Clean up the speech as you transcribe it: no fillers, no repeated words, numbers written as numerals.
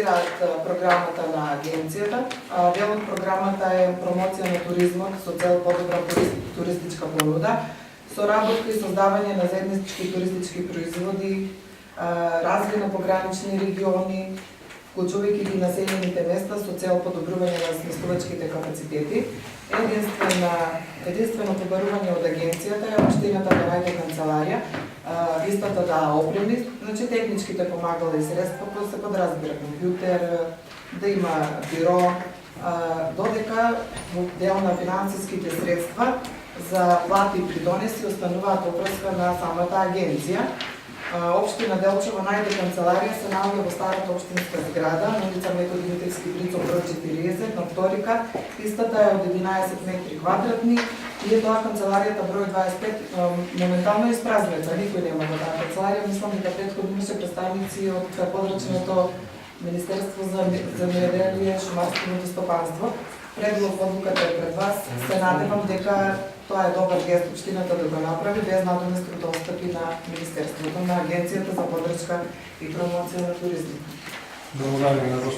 реализираат програмата на агенцијата. Дел од програмата е промоција на туризмот со цел подобра туристичка понуда, соработка и создавање на заеднички туристички производи, развој на погранични региони, вклучувајќи ги населените места со цел подобрување на сместувачките капацитети. Единствено побарување од агенцијата е општината да најде канцеларија, истата да опреми, значи техничките помагала и средства, кои се подразбира компјутер, да има биро, додека во дел на финансиските средства за плати и придонеси остануваат обврска на самата агенција. Општина Делчево најде канцеларија се наоѓа во старата општинска зграда на улица Методи Митевски Брицов број 40 на вторика. Истата е од 11 метри квадратни и е тоа канцеларијата број 25 моментално е испразнета, никој нема во таа канцеларија. Мислам дека претходно имаше представници од подрачното Министерство за земјоделие, шумарство и водостопанство. Предлог одлуката е пред вас. Се надевам дека тоа е добар гест општината да го направи без надоместно да отстапи на Министерството, на Агенцијата за подршка и промоција на туризмот. Благодарам.